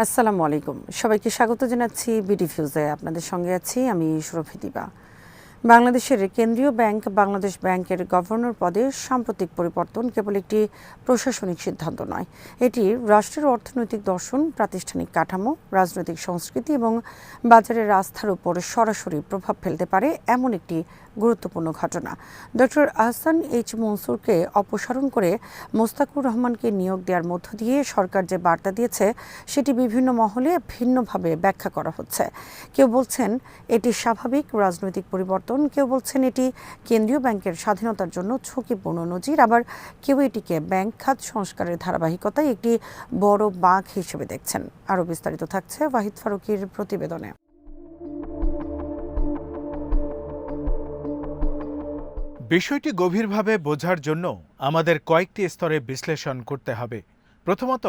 আসসালামু আলাইকুম, সবাইকে স্বাগত জানাচ্ছি বিডি ফিউজে। আপনাদের সঙ্গে আছি আমি সুরভি দিবা। বাংলাদেশের কেন্দ্রীয় ব্যাংক বাংলাদেশ ব্যাংকের গভর্নর পদে সাম্প্রতিক পরিবর্তন কেবল একটি প্রশাসনিক সিদ্ধান্ত নয়, এটি রাষ্ট্রের অর্থনৈতিক দর্শন, প্রাতিষ্ঠানিক কাঠামো, রাজনৈতিক সংস্কৃতি এবং বাজারের আস্থার উপর সরাসরি প্রভাব ফেলতে পারে এমন একটি গুরুত্বপূর্ণ ঘটনা। ডক্টর আহসান এইচ মনসুরকে অপসারণ করে মোস্তাকুর রহমানকে নিয়োগ দেওয়ার মধ্য দিয়ে সরকার যে বার্তা দিয়েছে সেটি বিভিন্ন মহলে ভিন্নভাবে ব্যাখ্যা করা হচ্ছে। কেউ বলছেন এটি স্বাভাবিক রাজনৈতিক পরিবর্তন, কেউ বলছেন এটি কেন্দ্রীয় ব্যাংকের স্বাধীনতার জন্য ঝুঁকিপূর্ণ নজির, আবার কেউ এটিকে ব্যাংক খাত সংস্কারের ধারাবাহিকতায় একটি বড় বাঁক হিসেবে দেখছেন। আরও বিস্তারিত থাকছে ওয়াহিদ ফারুকীর প্রতিবেদনে। বিষয়টি গভীরভাবে বোঝার জন্য আমাদের কয়েকটি স্তরে বিশ্লেষণ করতে হবে। প্রথমত,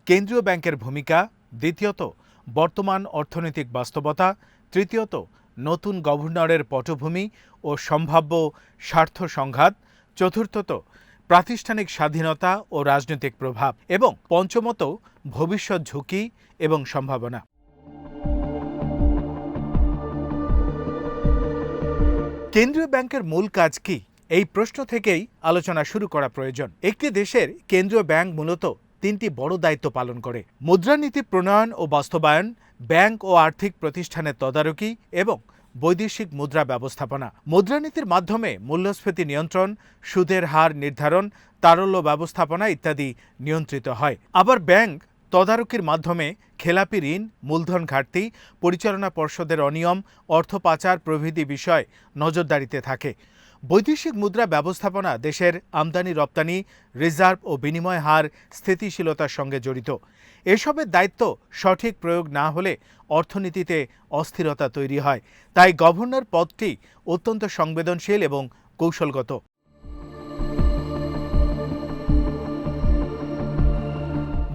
কেন্দ্রীয় ব্যাংকের ভূমিকা; দ্বিতীয়ত, বর্তমান অর্থনৈতিক বাস্তবতা; তৃতীয়ত, নতুন গভর্নরের পটভূমি ও সম্ভাব্য স্বার্থ সংঘাত; চতুর্থত, প্রাতিষ্ঠানিক স্বাধীনতা ও রাজনৈতিক প্রভাব; এবং পঞ্চমত, ভবিষ্যৎ ঝুঁকি এবং সম্ভাবনা। কেন্দ্রীয় ব্যাংকের মূল কাজ কি, এই প্রশ্ন থেকেই আলোচনা শুরু করা প্রয়োজন। একটি দেশের কেন্দ্রীয় ব্যাংক মূলত তিনটি বড় দায়িত্ব পালন করে: মুদ্রানীতি প্রণয়ন ও বাস্তবায়ন, ব্যাংক ও আর্থিক প্রতিষ্ঠানের তদারকি এবং বৈদেশিক মুদ্রা ব্যবস্থাপনা। মুদ্রানীতির মাধ্যমে মূল্যস্ফীতি নিয়ন্ত্রণ, সুদের হার নির্ধারণ, তারল্য ব্যবস্থাপনা ইত্যাদি নিয়ন্ত্রিত হয়। আবার ব্যাংক তদারকির মাধ্যমে খেলাপি ঋণ, মূলধন ঘাটতি, পরিচালনা পর্ষদের অনিয়ম, অর্থ পাচার প্রভৃতি বিষয় নজরদারিতে থাকে। বৈদেশিক মুদ্রা ব্যবস্থাপনা দেশের আমদানি রপ্তানি, রিজার্ভ ও বিনিময় হার স্থিতিশীলতার সঙ্গে জড়িত। এসবের দায়িত্ব সঠিক প্রয়োগ না হলে অর্থনীতিতে অস্থিরতা তৈরি হয়। তাই গভর্নর পদটি অত্যন্ত সংবেদনশীল এবং কৌশলগত।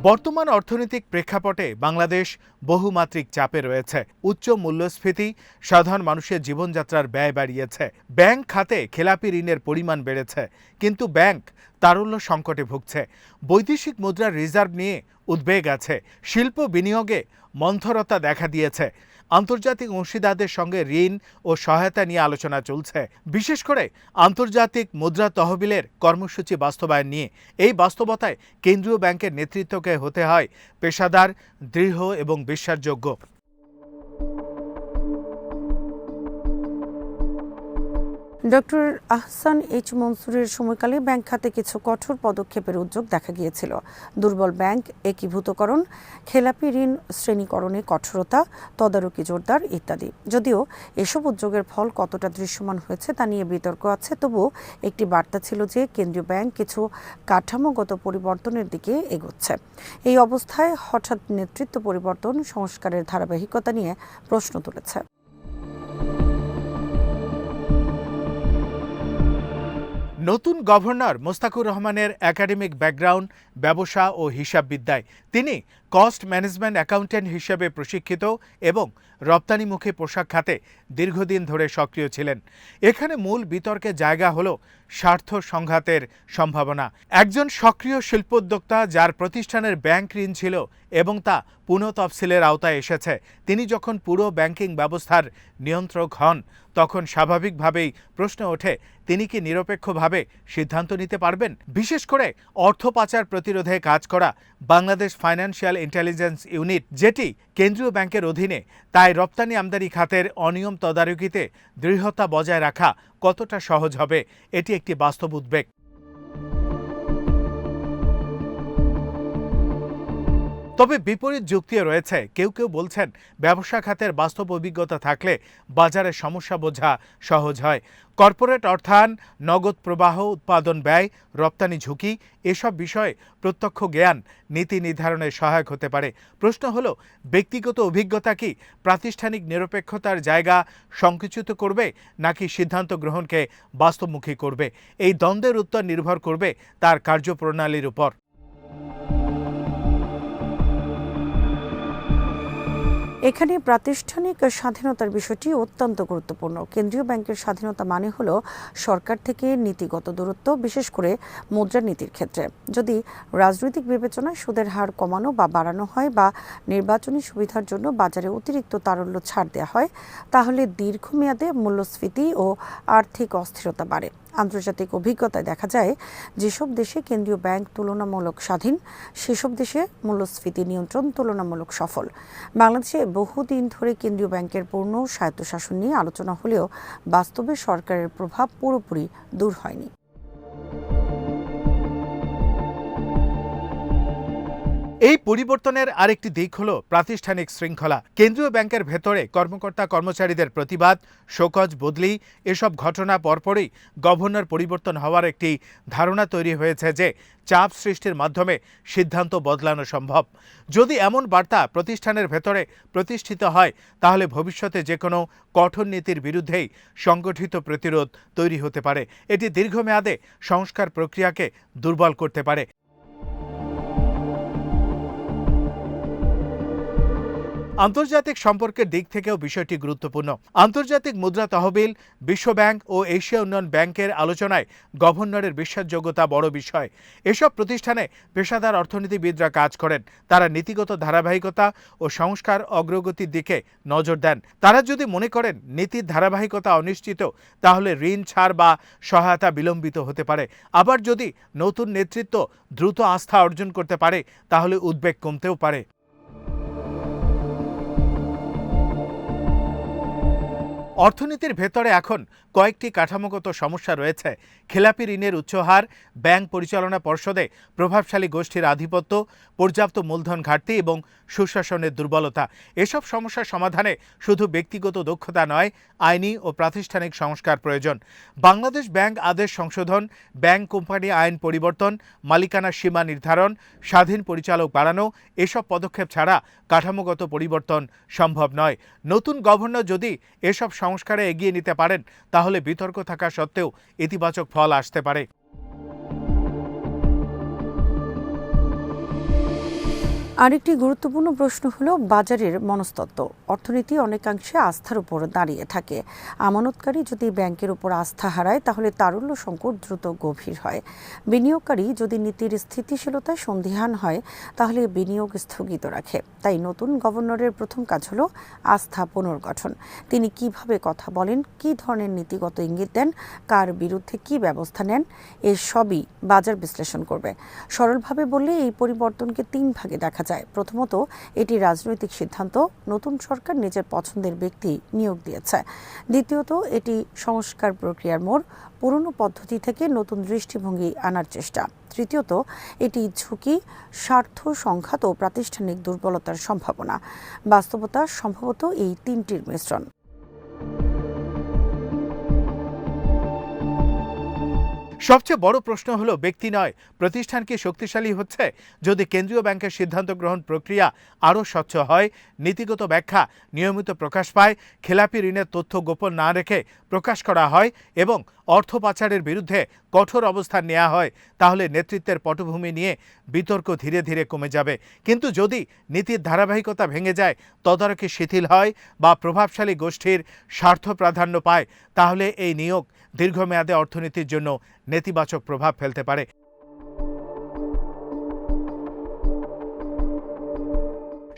বর্তমান অর্থনৈতিক প্রেক্ষাপটে বাংলাদেশ বহুমাত্রিক চাপে রয়েছে। উচ্চ মূল্যস্ফীতি সাধারণ মানুষের জীবনযাত্রার ব্যয় বাড়িয়েছে। ব্যাংক খাতে খেলাপি ঋণের পরিমাণ বেড়েছে, কিন্তু ব্যাংক তারল্য সংকটে ভুগছে। বৈদেশিক মুদ্রার রিজার্ভ নিয়ে উদ্বেগ আছে। শিল্প বিনিয়োগে মন্থরতা দেখা দিয়েছে। আন্তর্জাতিক অংশীদারদের সঙ্গে ঋণ ও সহায়তা নিয়ে আলোচনা চলছে, বিশেষ করে আন্তর্জাতিক মুদ্রা তহবিলের কর্মসূচি বাস্তবায়ন নিয়ে। এই বাস্তবতায় কেন্দ্রীয় ব্যাংকের নেতৃত্বকে হতে হয় পেশাদার, দৃঢ় এবং বিশ্বাসযোগ্য। ডক্টর আহসান এইচ মনসুরের সময়কালে ব্যাংক খাতে কিছু কঠোর পদক্ষেপের উদ্যোগ দেখা গিয়েছিল। দুর্বল ব্যাংক একীভূতকরণ, খেলাপি ঋণ শ্রেণীকরণে কঠোরতা, তদারকি জোরদার ইত্যাদি। যদিও এসব উদ্যোগের ফল কতটা দৃশ্যমান হয়েছে তা নিয়ে বিতর্ক আছে, তবুও একটি বার্তা ছিল যে কেন্দ্রীয় ব্যাংক কিছু কাঠামোগত পরিবর্তনের দিকে এগোচ্ছে। এই অবস্থায় হঠাৎ নেতৃত্ব পরিবর্তন সংস্কারের ধারাবাহিকতা নিয়ে প্রশ্ন তুলেছে। নতুন গভর্নর মোস্তাকুর রহমানের একাডেমিক ব্যাকগ্রাউন্ড ব্যবসা ও হিসাববিদ্যায়। তিনি কস্ট ম্যানেজমেন্ট অ্যাকাউন্ট্যান্ট হিসেবে প্রশিক্ষিত এবং রপ্তানিমুখী পোশাক খাতে দীর্ঘদিন ধরে সক্রিয় ছিলেন। এখানে মূল বিতর্কের জায়গা হল স্বার্থ সংঘাতের সম্ভাবনা। একজন সক্রিয় শিল্পোদ্যোক্তা যার প্রতিষ্ঠানের ব্যাংক ঋণ ছিল এবং তা পুনঃতফসিলের আওতায় এসেছে, তিনি যখন পুরো ব্যাংকিং ব্যবস্থার নিয়ন্ত্রক হন, তখন স্বাভাবিকভাবেই প্রশ্ন ওঠে তিনি কি নিরপেক্ষভাবে সিদ্ধান্ত নিতে পারবেন। বিশেষ করে অর্থ পাচার প্রতিরোধে কাজ করা বাংলাদেশ ফাইন্যান্সিয়াল ইন্টেলিজেন্স ইউনিট, যেটি কেন্দ্রীয় ব্যাংকের অধীনে, তাই রপ্তানি আমদানি খাতের অনিয়ম তদারকিতে দৃঢ়তা বজায় রাখা কতটা সহজ হবে, এটি একটি বাস্তব উদ্বেগ। তবে বিপরীত যুক্তিও রয়েছে। কেউ কেউ বলছেন ব্যবসা খাতের বাস্তব অভিজ্ঞতা থাকলে বাজারের সমস্যা বোঝা সহজ হয়। কর্পোরেট অর্থায়ন, নগদ প্রবাহ, উৎপাদন ব্যয়, রপ্তানি ঝুঁকি, এসব বিষয়ে প্রত্যক্ষ জ্ঞান নীতি নির্ধারণে সহায়ক হতে পারে। প্রশ্ন হলো, ব্যক্তিগত অভিজ্ঞতা কি প্রাতিষ্ঠানিক নিরপেক্ষতার জায়গা সংকুচিত করবে নাকি সিদ্ধান্ত গ্রহণকে বাস্তবমুখী করবে? এই দ্বন্দ্বের উত্তর নির্ভর করবে তার কার্যপ্রণালীর উপর। এখানে প্রাতিষ্ঠানিক স্বাধীনতার বিষয়টি অত্যন্ত গুরুত্বপূর্ণ। কেন্দ্রীয় ব্যাংকের স্বাধীনতা মানে হলো সরকার থেকে নীতিগত দূরত্ব, বিশেষ করে মুদ্রানীতির ক্ষেত্রে। যদি রাজনৈতিক বিবেচনায় সুদের হার কমানো বা বাড়ানো হয় বা নির্বাচনী সুবিধার জন্য বাজারে অতিরিক্ত তারল্য ছাড় দেওয়া হয়, তাহলে দীর্ঘমেয়াদে মূল্যস্ফীতি ও আর্থিক অস্থিরতা বাড়ে। আন্তর্জাতিক অভিজ্ঞতায় দেখা যায়, যেসব দেশে কেন্দ্রীয় ব্যাংক তুলনামূলক স্বাধীন, সেসব দেশে মূল্যস্ফীতি নিয়ন্ত্রণ তুলনামূলক সফল। বাংলাদেশে বহুদিন ধরে কেন্দ্রীয় ব্যাংকের পূর্ণ স্বায়ত্তশাসন নিয়ে আলোচনা হলেও বাস্তবে সরকারের প্রভাব পুরোপুরি দূর হয়নি। এই পরিবর্তনের আরেকটি দিক হলো প্রাতিষ্ঠানিক শৃঙ্খলা। কেন্দ্রীয় ব্যাংকের ভেতরে কর্মকর্তা কর্মচারীদের প্রতিবাদ, শোকজ, বদলি এসব ঘটনা পরপরই গভর্নর পরিবর্তন হওয়ার একটি ধারণা তৈরি হয়েছে যে চাপ সৃষ্টির মাধ্যমে সিদ্ধান্ত বদলানো সম্ভব। যদি এমন বার্তা প্রতিষ্ঠানের ভেতরে প্রতিষ্ঠিত হয়, তাহলে ভবিষ্যতে যে কোনো কঠোর নীতির বিরুদ্ধেই সংগঠিত প্রতিরোধ তৈরি হতে পারে। এটি দীর্ঘমেয়াদে সংস্কার প্রক্রিয়াকে দুর্বল করতে পারে। আন্তর্জাতিক সম্পর্কের দিক থেকেও বিষয়টি গুরুত্বপূর্ণ। আন্তর্জাতিক মুদ্রা তহবিল, বিশ্বব্যাংক ও এশিয়া উন্নয়ন ব্যাংকের আলোচনায় গভর্নরের বিশ্বাসযোগ্যতা বড় বিষয়। এসব প্রতিষ্ঠানে পেশাদার অর্থনীতিবিদরা কাজ করেন। তারা নীতিগত ধারাবাহিকতা ও সংস্কার অগ্রগতির দিকে নজর দেন। তারা যদি মনে করেন নীতির ধারাবাহিকতা অনিশ্চিত, তাহলে ঋণ ছাড় বা সহায়তা বিলম্বিত হতে পারে। আবার যদি নতুন নেতৃত্ব দ্রুত আস্থা অর্জন করতে পারে, তাহলে উদ্বেগ কমতেও পারে। অর্থনীতির ভেতরে এখন কয়েকটি কাঠামোগত সমস্যা রয়েছে। খেলাপি ঋণের উচ্চ হার, ব্যাংক পরিচালনা পর্ষদে প্রভাবশালী গোষ্ঠীর আধিপত্য, পর্যাপ্ত মূলধন ঘাটতি এবং সুশাসনের দুর্বলতা। এসব সমস্যার সমাধানে শুধু ব্যক্তিগত দক্ষতা নয়, আইনি ও প্রাতিষ্ঠানিক সংস্কার প্রয়োজন। বাংলাদেশ ব্যাংক আদেশ সংশোধন, ব্যাংক কোম্পানি আইন পরিবর্তন, মালিকানা সীমা নির্ধারণ, স্বাধীন পরিচালক বাড়ানো এসব পদক্ষেপ ছাড়া কাঠামোগত পরিবর্তন সম্ভব নয়। নতুন গভর্নর যদি এসব সংস্কারে এগিয়ে নিতে পারেন, তাহলে বিতর্ক থাকা সত্ত্বেও ইতিবাচক ফল আসতে পারে। আরেকটি গুরুত্বপূর্ণ প্রশ্ন হলো বাজারের মনস্তত্ত্ব। অর্থনীতি অনেকাংশে আস্থার উপর দাঁড়িয়ে থাকে। আমানতকারী যদি ব্যাংকের উপর আস্থা হারায়, তাহলে তারল্য সংকট দ্রুত গভীর হয়। বিনিয়োগকারী যদি নীতির স্থিতিশীলতায় সন্দিহান হয়, তাহলে বিনিয়োগ স্থগিত রাখে। তাই নতুন গভর্নরের প্রথম কাজ হলো আস্থা পুনর্গঠন। তিনি কিভাবে কথা বলেন, কী ধরনের নীতিগত ইঙ্গিত দেন, কার বিরুদ্ধে কী ব্যবস্থা নেন, এসবই বাজার বিশ্লেষণ করবে। সরলভাবে বললে এই পরিবর্তনকে তিন ভাগে দেখা যায়। প্রথমত, এটি রাজনৈতিক সিদ্ধান্ত, নতুন সরকার নিজের পছন্দের ব্যক্তি নিয়োগ দিয়েছে। দ্বিতীয়ত, এটি সংস্কার প্রক্রিয়ার মোড়, পুরনো পদ্ধতি থেকে নতুন দৃষ্টিভঙ্গি আনার চেষ্টা। তৃতীয়ত, এটি ঝুঁকি, স্বার্থ সংঘাত ও প্রাতিষ্ঠানিক দুর্বলতার সম্ভাবনা। বাস্তবতা সম্ভবত এই তিনটির মিশ্রণ। সবচেয়ে বড় প্রশ্ন হলো ব্যক্তি নয়, প্রতিষ্ঠান কি শক্তিশালী হচ্ছে? যদি কেন্দ্রীয় ব্যাংকের সিদ্ধান্ত গ্রহণ প্রক্রিয়া আরও স্বচ্ছ হয়, নীতিগত ব্যাখ্যা নিয়মিত প্রকাশ পায়, খেলাপি ঋণের তথ্য গোপন না রেখে প্রকাশ করা হয় এবং অর্থ পাচারের বিরুদ্ধে কঠোর অবস্থান নেওয়া হয়, তাহলে নেতৃত্বের পটভূমি নিয়ে বিতর্ক ধীরে ধীরে কমে যাবে। কিন্তু যদি নীতির ধারাবাহিকতা ভেঙে যায়, তদারকি শিথিল হয় বা প্রভাবশালী গোষ্ঠীর স্বার্থ প্রাধান্য পায়, তাহলে এই নিয়োগ দীর্ঘমেয়াদে অর্থনীতির জন্য নেতিবাচক প্রভাব ফেলতে পারে।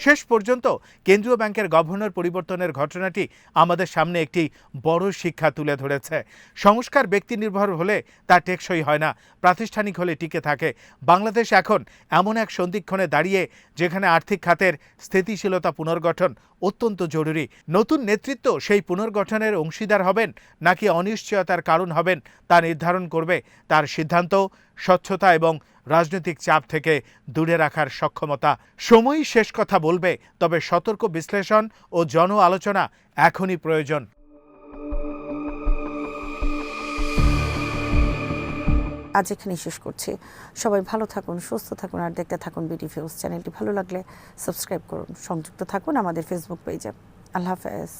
শেষ পর্যন্ত কেন্দ্রীয় ব্যাংকের গভর্নর পরিবর্তনের ঘটনাটি আমাদের সামনে একটি বড় শিক্ষা তুলে ধরেছে। সংস্কার ব্যক্তি নির্ভর হলে তা টেকসই হয় না, প্রাতিষ্ঠানিক হলে টিকে থাকে। বাংলাদেশ এখন এমন এক সন্ধিক্ষণে দাঁড়িয়ে যেখানে আর্থিক খাতের স্থিতিশীলতা পুনর্গঠন অত্যন্ত জরুরি। নতুন নেতৃত্ব সেই পুনর্গঠনের অংশীদার হবেন নাকি অনিশ্চয়তার কারণ হবেন, তা নির্ধারণ করবে তার সিদ্ধান্ত, স্বচ্ছতা এবং রাজনৈতিক চাপ থেকে দূরে রাখার সক্ষমতা। সময়ই শেষ কথা বলবে, তবে সতর্ক বিশ্লেষণ ও জন আলোচনা এখনই প্রয়োজন। আজ এখানেই শেষ করছি। সবাই ভালো থাকুন, সুস্থ থাকুন আর দেখতে থাকুন বিডিভি নিউজ। চ্যানেলটি ভালো লাগলে সাবস্ক্রাইব করুন, সংযুক্ত থাকুন আমাদের ফেসবুক পেজে। আল্লাহ হাফেজ।